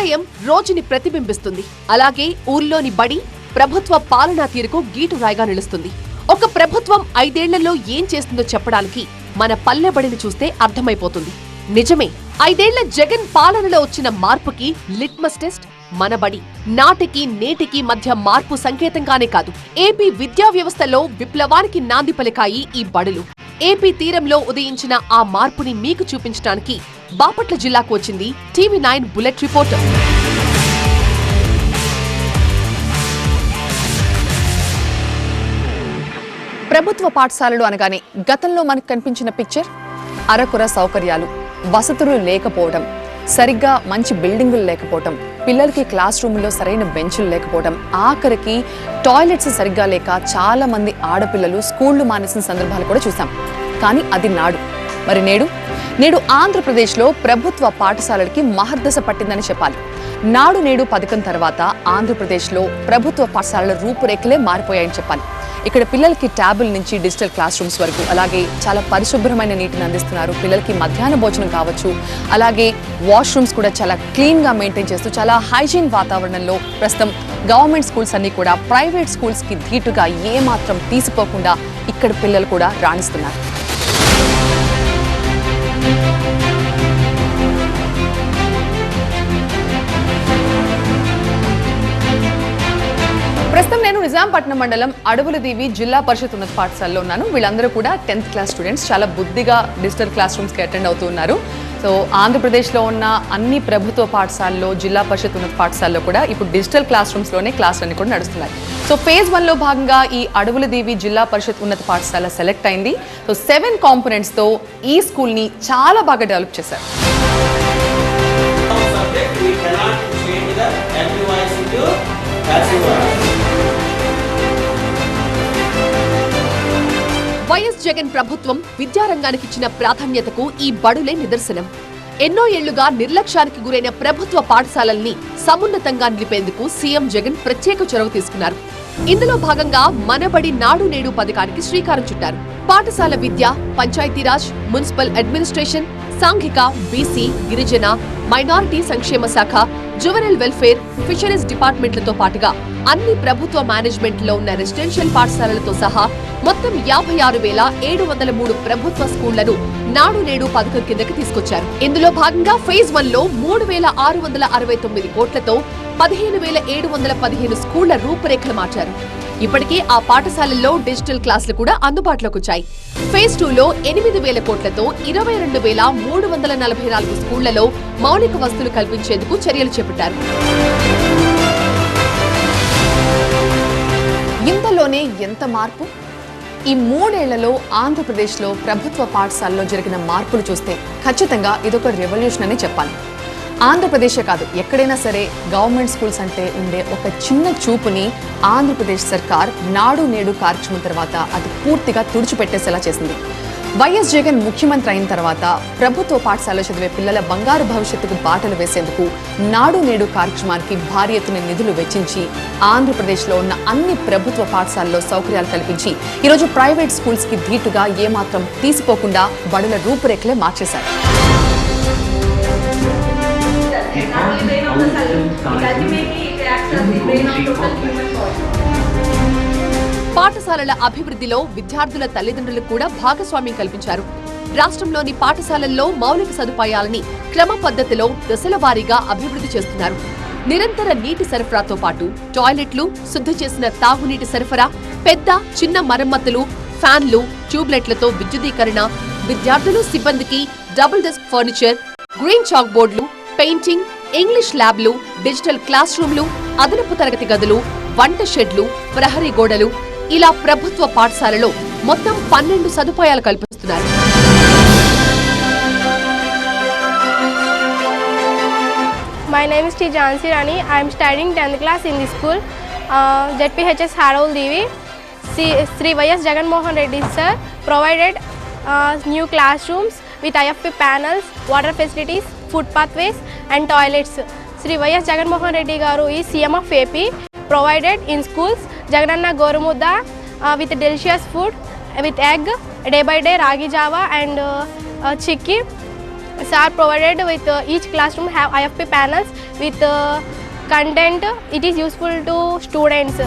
విద్యాలయం రోజుని ప్రతిబింబిస్తుంది. అలాగే ఊర్లోని బడి ప్రభుత్వ పాలనా తీరుకు గీటురాయిగా నిలుస్తుంది. ఒక ప్రభుత్వం 5 ఏళ్లలో ఏం చేస్తుందో చెప్పడానికి మన పల్లె బడిని చూస్తే అర్థమైపోతుంది. నిజమే, 5 ఏళ్ల జగన్ పాలనలో వచ్చిన మార్పుకి లిట్మస్ టెస్ట్ మన బడి. నాటికి నేటికి మధ్య మార్పు సంకేతంగానే కాదు, ఏపీ విద్యా వ్యవస్థలో విప్లవానికి నాంది పలికాయి ఈ బడులు. ఏపీ తీరంలో ఉదయించిన ఆ మార్పుని మీకు చూపించడానికి బాపట్ల జిల్లాకు వచ్చింది TV9 బులెట్ రిపోర్టర్. ప్రభుత్వ పాఠశాలలు అనగానే గతంలో మనకు కనిపించిన పిక్చర్ అరకొర సౌకర్యాలు, వసతులు లేకపోవడం, సరిగ్గా మంచి బిల్డింగులు లేకపోవడం, పిల్లలకి క్లాస్ రూముల్లో సరైన బెంచులు లేకపోవడం, ఆఖరికి టాయిలెట్స్ సరిగ్గా లేక చాలా మంది ఆడపిల్లలు స్కూళ్లు మానేసిన సందర్భాలు కూడా చూసాం. కానీ అది నాడు. మరి నేడు ఆంధ్రప్రదేశ్లో ప్రభుత్వ పాఠశాలలకి మహర్దశ పట్టిందని చెప్పాలి. నాడు నేడు పథకం తర్వాత ఆంధ్రప్రదేశ్లో ప్రభుత్వ పాఠశాలల రూపురేఖలే మారిపోయాయని చెప్పాలి. ఇక్కడ పిల్లలకి ట్యాబుల నుంచి డిజిటల్ క్లాస్ రూమ్స్ వరకు, అలాగే చాలా పరిశుభ్రమైన నీటిని అందిస్తున్నారు. పిల్లలకి మధ్యాహ్న భోజనం కావచ్చు, అలాగే వాష్రూమ్స్ కూడా చాలా క్లీన్గా మెయింటైన్ చేస్తూ చాలా హైజీన్ వాతావరణంలో ప్రస్తుతం గవర్నమెంట్ స్కూల్స్ అన్ని కూడా ప్రైవేట్ స్కూల్స్కి ధీటుగా ఏమాత్రం తీసిపోకుండా ఇక్కడ పిల్లలు కూడా రాణిస్తున్నారు. ప్రస్తుతం నేను నిజాంపట్నం మండలం అడవులదీవి జిల్లా పరిషత్ ఉన్నత పాఠశాలలో ఉన్నాను. వీళ్ళందరూ కూడా 10th క్లాస్ స్టూడెంట్స్. చాలా బుద్ధిగా డిజిటల్ క్లాస్ రూమ్స్కి అటెండ్ అవుతూ ఉన్నారు. సో ఆంధ్రప్రదేశ్లో ఉన్న అన్ని ప్రభుత్వ పాఠశాలలో, జిల్లా పరిషత్ ఉన్నత పాఠశాలలో కూడా ఇప్పుడు డిజిటల్ క్లాస్ రూమ్స్లోనే క్లాసులన్నీ కూడా నడుస్తున్నాయి. సో phase 1లో భాగంగా ఈ అడవులదీవి జిల్లా పరిషత్ ఉన్నత పాఠశాల సెలెక్ట్ అయింది. సో 7 కాంపోనెంట్స్తో ఈ స్కూల్ని చాలా బాగా డెవలప్ చేశారు. వైఎస్ జగన్ ప్రభుత్వం విద్యారంగానికి ఇచ్చిన ప్రాధాన్యతకు ఈ బడులే నిదర్శనం. ఎన్నో ఏళ్లుగా నిర్లక్ష్యానికి గురైన ప్రభుత్వ పాఠశాలల్ని సమున్నతంగా నిలిపేందుకు సీఎం జగన్ ప్రత్యేక చొరవ తీసుకున్నారు. ఇందులో భాగంగా మనబడి నాడు నేడు పథకానికి శ్రీకారం చుట్టారు. పాఠశాల విద్య, పంచాయతీరాజ్, మున్సిపల్ అడ్మినిస్ట్రేషన్, సాంఘిక, బీసీ, గిరిజన, మైనారిటీ సంక్షేమ శాఖ, జువెనైల్ వెల్ఫేర్, ఫిషరీస్ డిపార్ట్మెంట్లతో పాటుగా అన్ని ప్రభుత్వ మేనేజ్మెంట్లో ఉన్న రెసిడెన్షియల్ పాఠశాలలతో సహా మొత్తం 56,703 ప్రభుత్వ స్కూళ్లను నాడు నేడు పథకం కిందకి తీసుకొచ్చారు. ఇందులో భాగంగా phase 1లో 3,669 కోట్లతో 15,715 స్కూళ్ల రూపురేఖలు మార్చారు. ఇప్పటికే ఆ పాఠశాలల్లో డిజిటల్ క్లాసులు కూడా అందుబాటులోకి వచ్చాయి. phase 2లో 8,000 కోట్లతో 22,344 స్కూళ్లలో మౌలిక వసతులు కల్పించేందుకు చర్యలు చేపట్టారు. ఇంతలోనే ఎంత మార్పు! ఈ 3 ఏళ్లలో ఆంధ్రప్రదేశ్లో ప్రభుత్వ పాఠశాలలో జరిగిన మార్పులు చూస్తే ఖచ్చితంగా ఇదొక రెవల్యూషన్ అని చెప్పాలి. ఆంధ్రప్రదేశే కాదు, ఎక్కడైనా సరే గవర్నమెంట్ స్కూల్స్ అంటే ఉండే ఒక చిన్న చూపుని ఆంధ్రప్రదేశ్ సర్కార్ నాడు నేడు కార్యక్రమం తర్వాత అది పూర్తిగా తుడిచిపెట్టేసేలా చేసింది. వైఎస్ జగన్ ముఖ్యమంత్రి అయిన తర్వాత ప్రభుత్వ పాఠశాలలో చదివే పిల్లల బంగారు భవిష్యత్తుకు బాటలు వేసేందుకు నాడు నేడు కార్యక్రమానికి భారీ ఎత్తున నిధులు వెచ్చించి ఆంధ్రప్రదేశ్లో ఉన్న అన్ని ప్రభుత్వ పాఠశాలలో సౌకర్యాలు కల్పించి ఈరోజు ప్రైవేట్ స్కూల్స్కి ధీటుగా ఏమాత్రం తీసిపోకుండా బడుల రూపురేఖలే మార్చేశారు. పాఠశాలల అభివృద్ధిలో విద్యార్థుల తల్లిదండ్రులకు కూడా భాగస్వామ్యం కల్పించారు. రాష్ట్రంలోని పాఠశాలల్లో మౌలిక సదుపాయాలని క్రమ పద్ధతిలో దశల వారీగా అభివృద్ధి చేస్తున్నారు. నిరంతర నీటి సరఫరాతో పాటు టాయిలెట్లు, శుద్ధి చేసిన తాగునీటి సరఫరా, పెద్ద చిన్న మరమ్మతులు, ఫ్యాన్లు, ట్యూబ్లైట్లతో విద్యుదీకరణ, విద్యార్థులు సిబ్బందికి double desk furniture, green chalk బోర్డులు, పెయింటింగ్, ఇంగ్లీష్ ల్యాబ్లు, డిజిటల్ క్లాస్ రూమ్లు, అదనపు తరగతి గదులు, వంట షెడ్లు, ప్రహరీ గోడలు, ఇలా ప్రభుత్వ పాఠశాలలో మొత్తం 12 సదుపాయాలు కల్పిస్తున్నారు. My name is T. Jansi Rani. I am studying 10th class in this school, ZPHS Adavuladivi. Sri Y.S. Jagan Mohan Reddy sir provided new classrooms with IFP panels, water facilities, food pathways and toilets. Sri Y.S. Jagan Mohan Reddy garu is CM of AP, provided in schools Jagananna Gorumudda with delicious food with egg, day by day ragi java and chikki, are provided with each classroom have IFP panels with content. It is useful to students.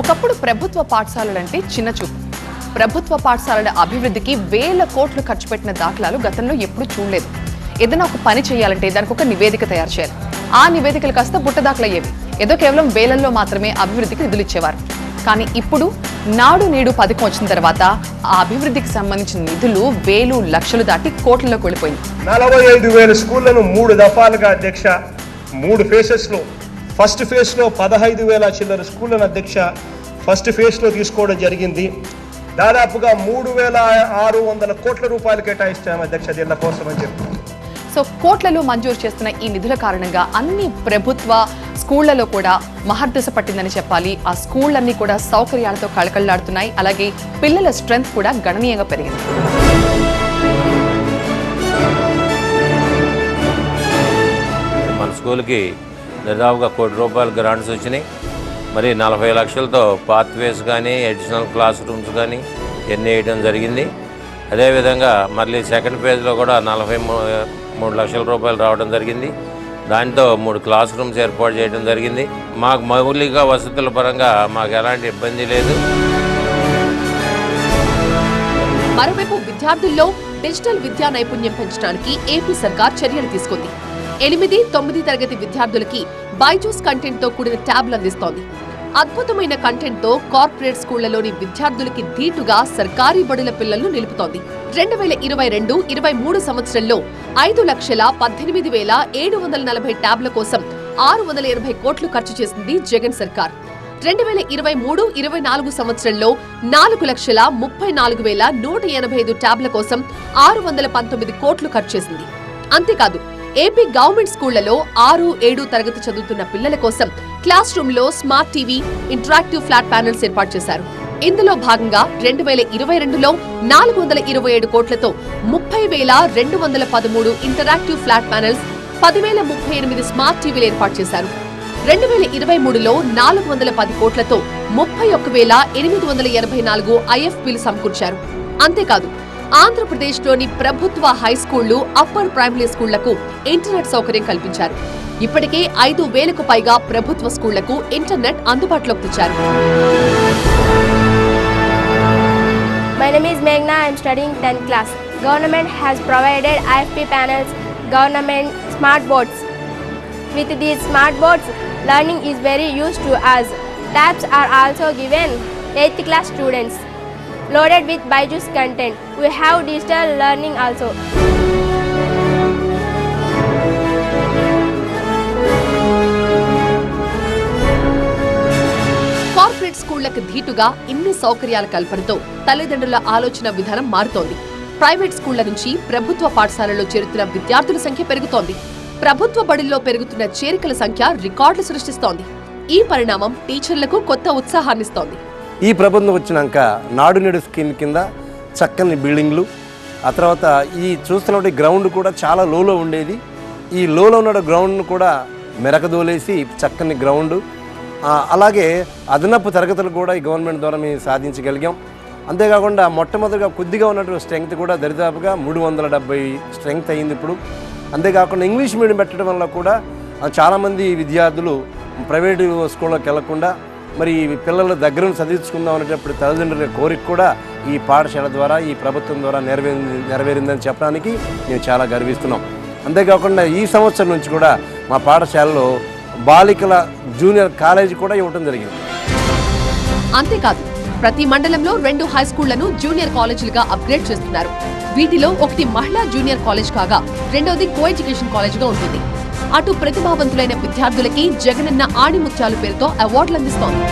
ఒకప్పుడు ప్రభుత్వ పాఠశాలలంటే చిన్న చూపు. ప్రభుత్వ పాఠశాలల అభివృద్ధికి వేల కోట్లు ఖర్చు పెట్టిన దాఖలాలు గతంలో ఎప్పుడూ చూడలేదు. ఏదైనా ఒక పని చేయాలంటే దానికి ఒక నివేదిక తయారు చేయాలి. ఆ నివేదికలు కాస్త బుట్టదాఖలయ్యేవి. ఏదో కేవలం వేలల్లో మాత్రమే అభివృద్ధికి నిధులు ఇచ్చేవారు. కానీ ఇప్పుడు నాడు నేడు పథకం వచ్చిన తర్వాత ఆ అభివృద్ధికి సంబంధించిన నిధులు వేలు లక్షలు దాటి కోట్లలోకి వెళ్ళిపోయింది. 45,000 స్కూళ్లను 3 దఫాలుగా అధ్యక్ష 3 ఫేసెస్లో ఫస్ట్ ఫేజ్లో 15,000 చిల్లర స్కూళ్లను అధ్యక్ష ఫస్ట్ ఫేజ్లో తీసుకోవడం జరిగింది. దాదాపుగా 3,600 కోట్ల రూపాయలు కేటాయిస్తాము అధ్యక్ష దీళ్ళ కోసం అని చెప్పి. సో కోట్లలో మంజూరు చేస్తున్న ఈ నిధుల కారణంగా అన్ని ప్రభుత్వ స్కూళ్లలో కూడా మహర్దశ పట్టిందని చెప్పాలి. ఆ స్కూళ్ళన్నీ కూడా సౌకర్యాలతో కళకళలాడుతున్నాయి. అలాగే పిల్లల స్ట్రెంగ్త్ కూడా గణనీయంగా పెరిగింది. మన స్కూల్కి దాదాపుగా ₹1,00,00,000 గ్రాంట్స్ వచ్చినాయి. మరి 40 లక్షలతో పాత్వేస్ కానీ అడిషనల్ క్లాస్ రూమ్స్ కానీ ఎన్ని వేయడం జరిగింది. అదేవిధంగా మళ్ళీ సెకండ్ ఫేజ్లో కూడా 43 లక్షల రూపాయలు రావడం జరిగింది. దాంతో 3 క్లాస్ రూమ్స్ ఏర్పాటు చేయడం జరిగింది. మాకు మౌలిక వసతుల పరంగా మాకు ఎలాంటి ఇబ్బంది లేదు. మరోవైపు విద్యార్థుల్లో డిజిటల్ విద్యా నైపుణ్యం పెంచడానికి ఏపీ సర్కార్ చర్యలు తీసుకుంది. 8, 9 తరగతి విద్యార్థులకి బైజూస్ కంటెంట్ తో కూడిన ట్యాబ్లు అందిస్తోంది. అద్భుతమైన కంటెంట్ తో కార్పొరేట్ స్కూళ్లలోని విద్యార్థులకి ధీటుగా సర్కారీ బడుల పిల్లలను నిలుపుతోంది. 2022-23 సంవత్సరంలో 5,18,740 ట్యాబ్ల కోసం 680 కోట్లు ఖర్చు చేసింది జగన్ సర్కార్. 2023-24 సంవత్సరంలో 4,34,185 ట్యాబ్ల కోసం 619 కోట్లు ఖర్చు చేసింది. అంతేకాదు ఏపీ గవర్నమెంట్ స్కూళ్లలో 6, 7 తరగతి చదువుతున్న పిల్లల కోసం క్లాస్ రూమ్ లో smart TV, interactive flat panels ఏర్పాటు చేశారు. ఇందులో భాగంగా 2022లో 427 కోట్లతో 30,213 ఇంటరాక్టివ్ ఫ్లాట్ ప్యానెల్స్, 10,038 స్మార్ట్ టీవీలు ఏర్పాటు చేశారు. 2023లో 410 కోట్లతో 31,884 IFPలు సమకూర్చారు. అంతేకాదు ఆంధ్రప్రదేశ్లోని ప్రభుత్వ హై స్కూళ్లు, అప్పర్ ప్రైమరీ స్కూళ్లకు ఇంటర్నెట్ సౌకర్యం కల్పించారు. ఇప్పటికే 5,000కు పైగా ప్రభుత్వ స్కూళ్లకు ఇంటర్నెట్ అందుబాటులోకి తెచ్చారు. My name is Meghna. I am studying 10th class. Government has provided IFP panels, government smart boards. With these smart boards, learning is very used to us. Tabs are also given 8th class students. Loaded with Byju's content. We have digital learning also. Corporate స్కూళ్లకు ధీటుగా ఇన్ని సౌకర్యాల కల్పనతో తల్లిదండ్రుల ఆలోచన విధానం మారుతోంది. Private స్కూళ్ల నుంచి ప్రభుత్వ పాఠశాలల్లో చేరుతున్న విద్యార్థుల సంఖ్య పెరుగుతోంది. ప్రభుత్వ బడుల్లో పెరుగుతున్న చేరికల సంఖ్య రికార్డులు సృష్టిస్తోంది. ఈ పరిణామం టీచర్లకు కొత్త ఉత్సాహాన్నిస్తోంది. ఈ ప్రభుత్వం వచ్చినాక నాడు నేడు స్కీమ్ కింద చక్కని బిల్డింగ్లు, ఆ తర్వాత ఈ చూస్తున్న గ్రౌండ్ కూడా చాలా లోలో ఉండేది. ఈ లోలో ఉన్న గ్రౌండ్ను కూడా మెరకదోలేసి చక్కని గ్రౌండ్, అలాగే అదనపు తరగతులు కూడా ఈ గవర్నమెంట్ ద్వారా మేము సాధించగలిగాం. అంతేకాకుండా మొట్టమొదటిగా కొద్దిగా ఉన్నటువంటి స్ట్రెంగ్త్ కూడా దరిదాపుగా 370 స్ట్రెంగ్త్ అయ్యింది ఇప్పుడు. అంతేకాకుండా ఇంగ్లీష్ మీడియం పెట్టడం వల్ల కూడా చాలామంది విద్యార్థులు ప్రైవేటు స్కూళ్ళకి వెళ్లకుండా మరి పిల్లల దగ్గర చదివించుకుందాం అనేటప్పుడు తల్లిదండ్రుల కోరిక కూడా ఈ పాఠశాల ద్వారా, ఈ ప్రభుత్వం ద్వారా నెరవేరిందని చెప్పడానికి మేము చాలా గర్విస్తున్నాం. అంతేకాకుండా ఈ సంవత్సరం నుంచి కూడా మా పాఠశాలలో బాలికల జూనియర్ కాలేజీ కూడా ఇవ్వడం జరిగింది. అంతేకాదు ప్రతి మండలంలో 2 హై స్కూళ్లను జూనియర్ కాలేజీలుగా అప్గ్రేడ్ చేస్తున్నారు. వీటిలో ఒకటి మహిళా జూనియర్ కాలేజ్ కాగా రెండోది కో ఎడ్యుకేషన్ కాలేజ్గా ఉంటుంది. అటు ప్రతిభావంతులైన విద్యార్థులకి జగనన్న ఆణిముత్యాలు పేరుతో అవార్డులు అందిస్తోంది.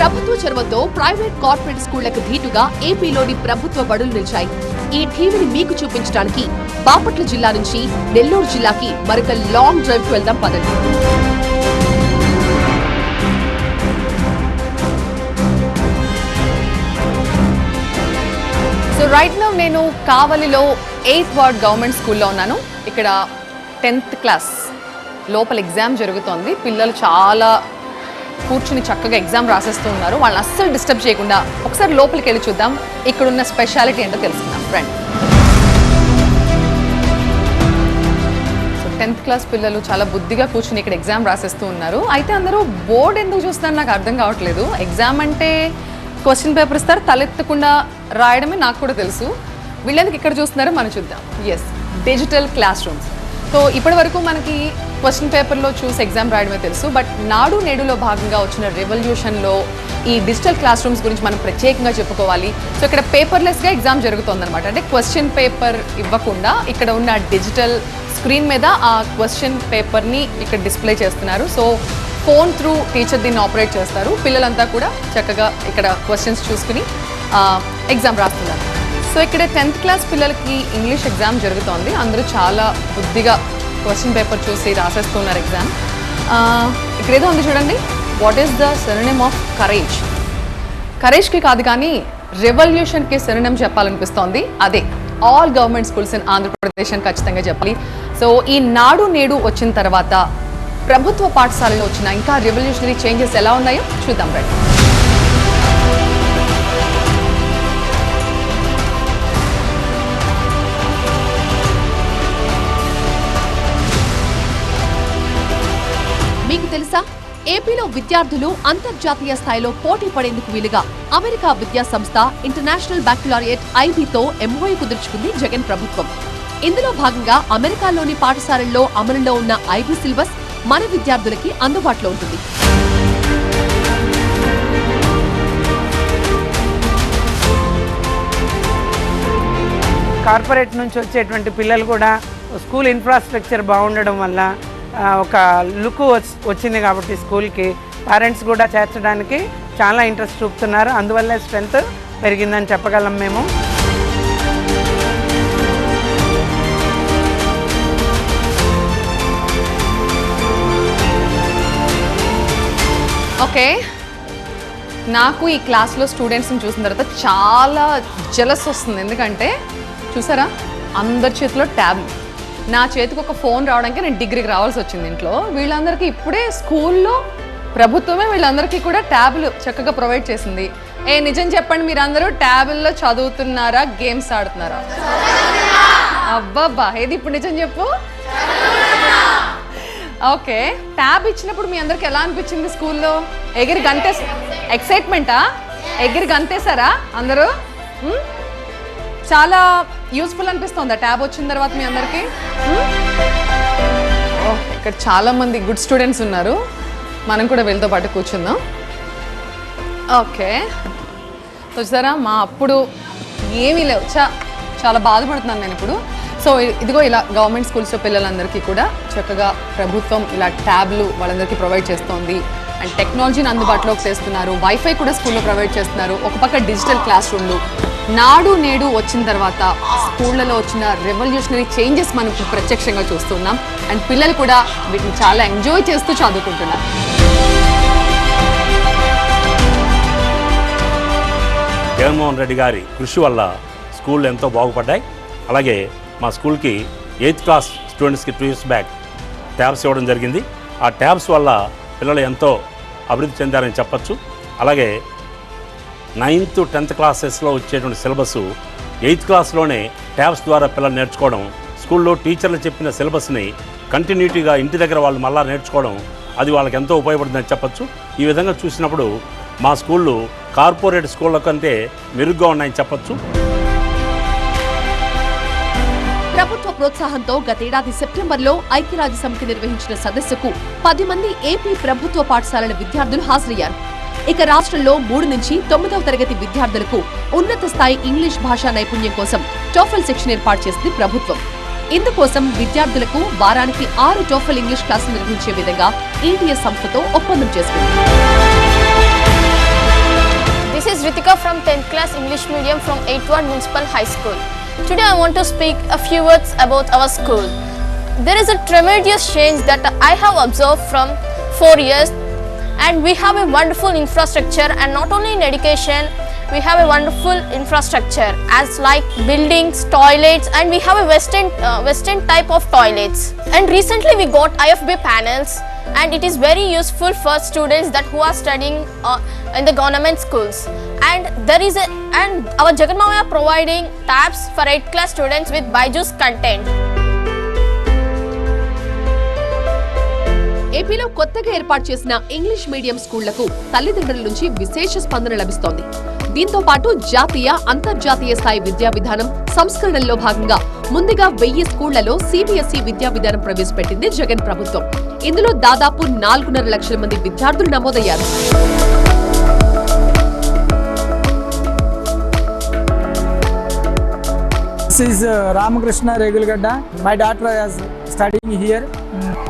ప్రభుత్వ చొరవతో ప్రైవేట్ కార్పొరేట్ స్కూళ్లకు ధీటుగా ఏపీలోని ప్రభుత్వ బడులు నిలిచాయి. ఈ టీవీని మీకు చూపించడానికి బాపట్ల జిల్లా నుంచి నెల్లూరు జిల్లాకి మరొక లాంగ్ డ్రైవ్ కు వెళ్దాం పదండి. సో రైట్ నౌ నేను కావలిలో 8th వార్డ్ గవర్నమెంట్ స్కూల్లో ఉన్నాను. ఇక్కడ 10th క్లాస్ లోపల ఎగ్జామ్ జరుగుతోంది. పిల్లలు చాలా కూర్చుని చక్కగా ఎగ్జామ్ రాసేస్తూ ఉన్నారు. వాళ్ళని అస్సలు డిస్టర్బ్ చేయకుండా ఒకసారి లోపలికి వెళ్ళి చూద్దాం, ఇక్కడున్న స్పెషాలిటీ ఏంటో తెలుసుకుందాం. ఫ్రెండ్, 10th క్లాస్ పిల్లలు చాలా బుద్ధిగా కూర్చుని ఇక్కడ ఎగ్జామ్ రాసేస్తూ ఉన్నారు. అయితే అందరూ బోర్డు ఎందుకు చూస్తున్నారు నాకు అర్థం కావట్లేదు. ఎగ్జామ్ అంటే క్వశ్చన్ పేపర్ ఇస్తారు, తలెత్తకుండా రాయడమే నాకు కూడా తెలుసు. వీళ్ళెందుకు ఇక్కడ చూస్తున్నారో మనం చూద్దాం. Yes, digital class rooms. So ఇప్పటి వరకు మనకి క్వశ్చన్ పేపర్లో చూసి ఎగ్జామ్ రాయడమే తెలుసు. బట్ నాడు నేడులో భాగంగా వచ్చిన రెవల్యూషన్లో ఈ డిజిటల్ క్లాస్ రూమ్స్ గురించి మనం ప్రత్యేకంగా చెప్పుకోవాలి. సో ఇక్కడ పేపర్లెస్గా ఎగ్జామ్ జరుగుతుందన్నమాట. అంటే క్వశ్చన్ పేపర్ ఇవ్వకుండా ఇక్కడ ఉన్న డిజిటల్ స్క్రీన్ మీద ఆ క్వశ్చన్ పేపర్ని ఇక్కడ డిస్ప్లే చేస్తున్నారు. సో ఫోన్ త్రూ టీచర్ దీన్ని ఆపరేట్ చేస్తారు. పిల్లలంతా కూడా చక్కగా ఇక్కడ క్వశ్చన్స్ చూసుకుని ఎగ్జామ్ రాస్తున్నారు. సో ఇక్కడ 10th క్లాస్ పిల్లలకి ఇంగ్లీష్ ఎగ్జామ్ జరుగుతోంది. అందరూ చాలా బుద్ధిగా క్వశ్చన్ పేపర్ చూసి రాసేస్తున్నారు ఎగ్జామ్. ఇక్కడ ఏదో ఉంది చూడండి, what is the synonym of courage. కరేజ్కి కాదు కానీ రెవల్యూషన్కి సినోనిమ్ చెప్పాలనిపిస్తోంది. అదే all government schools in Andhra Pradesh అని ఖచ్చితంగా చెప్పాలి. సో ఈ నాడు నేడు వచ్చిన తర్వాత ప్రభుత్వ పాఠశాలలో వచ్చిన ఇంకా రెవల్యూషనరీ చేంజెస్ ఎలా ఉన్నాయో చూద్దాం రండి. మీకు తెలుసా, ఏపీలో విద్యార్థులు అంతర్జాతీయ స్థాయిలో పోటీ పడేందుకు వీలుగా అమెరికా విద్యా సంస్థ ఇంటర్నేషనల్ బ్యాక్లారియట్ IB తో MOU కుదుర్చుకుంది జగన్ ప్రభుత్వం. ఇందులో భాగంగా అమెరికాలోని పాఠశాలల్లో అమలులో ఉన్న IB సిలబస్ మన విద్యార్థులకి అందుబాటులో ఉంటుంది. కార్పొరేట్ నుంచి వచ్చేటువంటి పిల్లలు కూడా స్కూల్ ఇన్ఫ్రాస్ట్రక్చర్ బాగుండడం వల్ల ఒక లుక్ వచ్చింది కాబట్టి స్కూల్కి పేరెంట్స్ కూడా చేర్చడానికి చాలా ఇంట్రెస్ట్ చూపుతున్నారు. అందువల్లే స్ట్రెంత్ పెరిగిందని చెప్పగలం మేము. ఓకే, నాకు ఈ క్లాస్లో స్టూడెంట్స్ని చూసిన తర్వాత చాలా జలస్ వస్తుంది. ఎందుకంటే చూసారా, అందరి చేతిలో ట్యాబ్లు. నా చేతికి ఒక ఫోన్ రావడానికి నేను డిగ్రీకి రావాల్సి వచ్చింది ఇంట్లో. వీళ్ళందరికీ ఇప్పుడే స్కూల్లో ప్రభుత్వమే వీళ్ళందరికీ కూడా ట్యాబ్లు చక్కగా ప్రొవైడ్ చేసింది. నిజం చెప్పండి, మీరందరూ ట్యాబ్ల్లో చదువుతున్నారా, గేమ్స్ ఆడుతున్నారా? అబ్బాబ్బా, ఏది ఇప్పుడు నిజం చెప్పు. ఓకే, ట్యాబ్ ఇచ్చినప్పుడు మీ అందరికి ఎలా అనిపించింది? స్కూల్లో ఎగిరి ఎక్సైట్మెంటా? ఎగిరి గంతేసారా అందరూ? చాలా యూస్ఫుల్ అనిపిస్తుందా ట్యాబ్ వచ్చిన తర్వాత మీ అందరికీ? ఇక్కడ చాలా మంది గుడ్ స్టూడెంట్స్ ఉన్నారు, మనం కూడా వీళ్ళతో పాటు కూర్చుందాం. ఓకే, చూసారా, మా అప్పుడు ఏమీ లేవు. చాలా బాధపడుతున్నాను నేను ఇప్పుడు. సో ఇదిగో ఇలా గవర్నమెంట్ స్కూల్స్లో పిల్లలందరికీ కూడా చక్కగా ప్రభుత్వం ఇలా ట్యాబ్లు వాళ్ళందరికీ ప్రొవైడ్ చేస్తోంది. అండ్ టెక్నాలజీని అందుబాటులోకి తెస్తున్నారు. వైఫై కూడా స్కూల్లో ప్రొవైడ్ చేస్తున్నారు. ఒక పక్క డిజిటల్ క్లాస్ రూమ్లు. నాడు నేడు వచ్చిన తర్వాత స్కూళ్ళలో వచ్చిన రెవల్యూషనరీ చేంజెస్ మనం ప్రత్యక్షంగా చూస్తున్నాం. అండ్ పిల్లలు కూడా వీటిని చాలా ఎంజాయ్ చేస్తూ చదువుకుంటున్నారు. జగన్మోహన్ రెడ్డి గారి కృషి వల్ల స్కూళ్ళు ఎంతో బాగుపడ్డాయి. అలాగే మా స్కూల్కి 8th క్లాస్ స్టూడెంట్స్కి 2 years బ్యాక్ ట్యాబ్స్ ఇవ్వడం జరిగింది. ఆ ట్యాబ్స్ వల్ల పిల్లలు ఎంతో అభివృద్ధి చెందారని చెప్పచ్చు. అలాగే 9th 10th క్లాసెస్లో వచ్చేటువంటి సిలబస్ 8th క్లాస్లోనే ట్యాబ్స్ ద్వారా పిల్లలు నేర్చుకోవడం, స్కూల్లో టీచర్లు చెప్పిన సిలబస్ని కంటిన్యూటీగా ఇంటి దగ్గర వాళ్ళు మళ్ళా నేర్చుకోవడం, అది వాళ్ళకి ఎంతో ఉపయోగపడుతుందని చెప్పచ్చు. ఈ విధంగా చూసినప్పుడు మా స్కూళ్ళు కార్పొరేట్ స్కూళ్ళ కంటే మెరుగ్గా ఉన్నాయని చెప్పచ్చు. ప్రభుత్వ ప్రోత్సాహంతో గతేడాది సెప్టెంబర్లో ఐక్యరాజ్య సమితి నిర్వహించిన సదస్సుకు 10 మంది ఏపీ ప్రభుత్వ పాఠశాలల విద్యార్థులు హాజరయ్యారు. ఇక రాష్ట్రంలో 3 నుంచి 9వ తరగతి విద్యార్థులకు ఉన్నత స్థాయి ఇంగ్లీష్ భాషా నైపుణ్యం కోసం టోఫెల్ సెక్షన్ ఏర్పాటు చేసింది ప్రభుత్వం. ఇందుకోసం విద్యార్థులకు వారానికి 6 టోఫెల్ ఇంగ్లీష్ క్లాసులు నిర్వహించే విధంగా ETS సంస్థతో ఒప్పందం చేసుకుంది. This is Ritika from 10th class English medium from 8th Ward Municipal High School. Today I want to speak a few words about our school. There is a tremendous change that I have observed from 4 years, and we have a wonderful infrastructure, and not only in education, we have a wonderful infrastructure as like buildings, toilets, and we have a western type of toilets. And recently we got IFB panels, and it is very useful for students that who are studying in the government schools. And our Jagan Mavaya providing tabs for 8th class students with Byju's content. ఏపీలో కొత్తగా ఏర్పాటు చేసిన English medium స్కూళ్లకు తల్లిదండ్రుల నుంచి విశేష స్పందన లభిస్తోంది. దీంతో పాటు జాతీయ, అంతర్జాతీయ స్థాయి విద్యా విధానం సంస్కరణలో భాగంగా ముందుగా 1000 స్కూళ్లలో CBSE విద్యా విధానం ప్రవేశపెట్టింది జగన్ ప్రభుత్వం. ఇందులో దాదాపు 4.5 లక్షల మంది విద్యార్థులు నమోదయ్యారు. This is Ramakrishna Regulgadda. My daughter is studying here.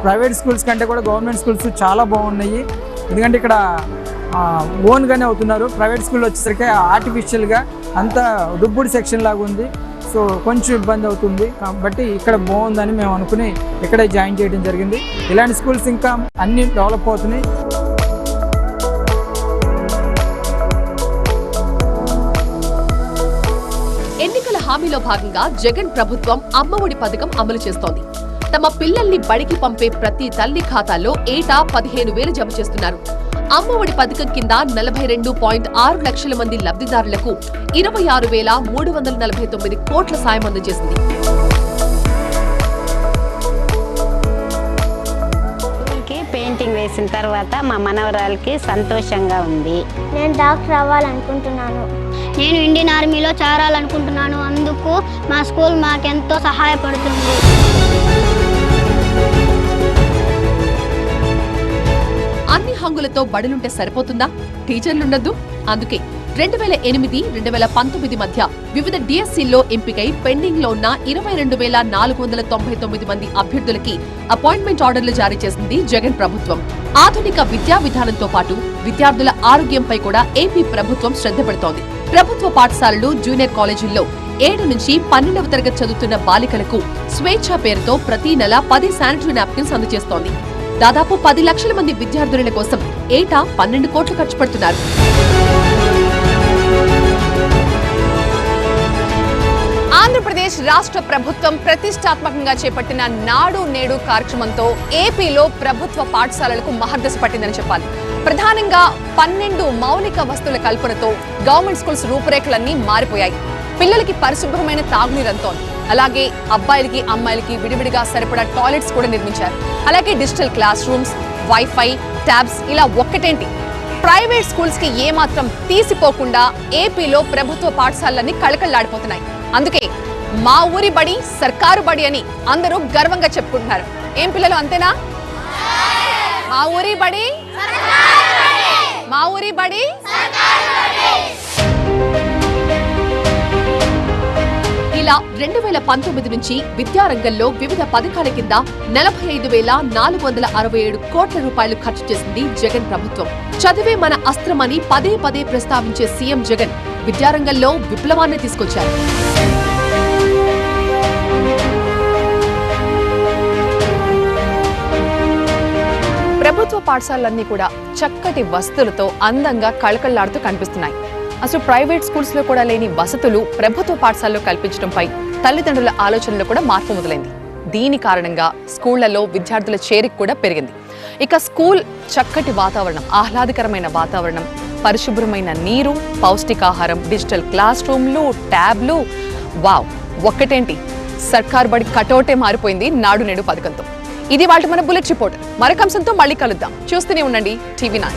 Private schools కంటే కూడా గవర్నమెంట్ స్కూల్స్ చాలా బాగున్నాయి. ఎందుకంటే ఇక్కడ ఓన్గానే అవుతున్నారు. ప్రైవేట్ స్కూల్లో వచ్చేసరికి ఆర్టిఫిషియల్గా అంతా దుబ్బుడు సెక్షన్ లాగా ఉంది. సో కొంచెం ఇబ్బంది అవుతుంది. కాబట్టి ఇక్కడ బాగుందని మేము అనుకుని ఇక్కడే జాయిన్ చేయడం జరిగింది. ఇలాంటి స్కూల్స్ ఇంకా అన్నీ డెవలప్ అవుతున్నాయి. ఎన్నికల హామీలో భాగంగా జగన్ ప్రభుత్వం అమ్మఒడి పథకం అమలు చేస్తోంది. తమ పిల్లల్ని బడికి పంపే ప్రతి తల్లి ఖాతాల్లో ఏటా 15,000 జమ చేస్తున్నారు. అమ్మఒడి పథకం కింద 42.6 లక్షల మంది లబ్ధిదారులకు 26,349 కోట్ల సాయం అందజేసింది. పెయింటింగ్ వేసిన తర్వాత మా మనవరాలకి సంతోషంగా ఉంది. నేను డాక్టర్ అవ్వాలనుకుంటున్నాను. నేను ఇండియన్ ఆర్మీలో చేరాలనుకుంటున్నాను. అందుకు మా స్కూల్ మాకెంతో సహాయపడుతుంది. అన్ని హంగులతో బడులుంటే సరిపోతుందా? టీచర్లుండద్దు. అందుకే 2008-2019 మధ్య వివిధ DSCల్లో ఎంపికై పెండింగ్ లో ఉన్న 22,499 మంది అభ్యర్థులకి అపాయింట్మెంట్ ఆర్డర్లు జారీ చేసింది జగన్ ప్రభుత్వం. ఆధునిక విద్యా విధానంతో పాటు విద్యార్థుల ఆరోగ్యంపై కూడా ఏపీ ప్రభుత్వం శ్రద్ధ పెడుతోంది. ప్రభుత్వ పాఠశాలలు, జూనియర్ కాలేజీల్లో 7 నుంచి 12వ తరగతి చదువుతున్న బాలికలకు స్వేచ్ఛ పేరుతో ప్రతి నెల 10 శానిటరీ నాప్కిన్స్ అందజేస్తోంది. దాదాపు 10 లక్షల మంది విద్యార్థుల కోసం ఏటా 12 కోట్లు ఖర్చు పెడుతున్నారు. ఆంధ్రప్రదేశ్ రాష్ట్ర ప్రభుత్వం ప్రతిష్టాత్మకంగా చేపట్టిన నాడు నేడు కార్యక్రమంతో ఏపీలో ప్రభుత్వ పాఠశాలలకు మహర్దశ పట్టిందని చెప్పాలి. ప్రధానంగా 12 మౌలిక వస్తువుల కల్పనతో గవర్నమెంట్ స్కూల్స్ రూపురేఖలన్నీ మారిపోయాయి. పిల్లలకి పరిశుభ్రమైన తాగునీరు అందుతోంది. అలాగే అబ్బాయిలకి, అమ్మాయిలకి విడివిడిగా సరిపడా టాయిలెట్స్ కూడా నిర్మించారు. అలాగే digital class rooms, wifi, tabs ఇలా ఒక్కటేంటి ప్రైవేట్ స్కూల్స్ కి ఏమాత్రం తీసిపోకుండా ఏపీలో ప్రభుత్వ పాఠశాలలన్నీ కళకళలాడిపోతున్నాయి. అందుకే మా ఊరి బడి సర్కారు బడి అని అందరూ గర్వంగా చెప్పుకుంటున్నారు. ఏం పిల్లలు అంతేనా? మా ఊరి బడి, మా ఊరి బడి. ఇలా 2019 నుంచి విద్యారంగంలో వివిధ పథకాల కింద 45,467 కోట్ల రూపాయలు ఖర్చు చేసింది జగన్ ప్రభుత్వం. చదివే మన అస్త్రమని పదే పదే ప్రస్తావించే సీఎం జగన్ విద్యారంగంలో విప్లవాన్ని తీసుకొచ్చారు. ప్రభుత్వ పాఠశాలలన్నీ కూడా చక్కటి వసతులతో అందంగా కళకళలాడుతూ కనిపిస్తున్నాయి. అసలు ప్రైవేట్ స్కూల్స్ లో కూడా లేని వసతులు ప్రభుత్వ పాఠశాలలో కల్పించడంపై తల్లిదండ్రుల ఆలోచనలో కూడా మార్పు మొదలైంది. దీని కారణంగా స్కూళ్లలో విద్యార్థుల చేరిక కూడా పెరిగింది. ఇక స్కూల్ చక్కటి వాతావరణం, ఆహ్లాదకరమైన వాతావరణం, పరిశుభ్రమైన నీరు, పౌష్టికాహారం, డిజిటల్ క్లాస్ రూమ్లు, ట్యాబ్లు, వావ్ ఒక్కటేంటి సర్కార్ బడి కటౌటే మారిపోయింది నాడు నేడు పథకంతో. ఇది వాళ్ళ మన బులెట్ రిపోర్ట్. మరొక అంశంతో మళ్ళీ కలుద్దాం. చూస్తూనే ఉండండి TV9.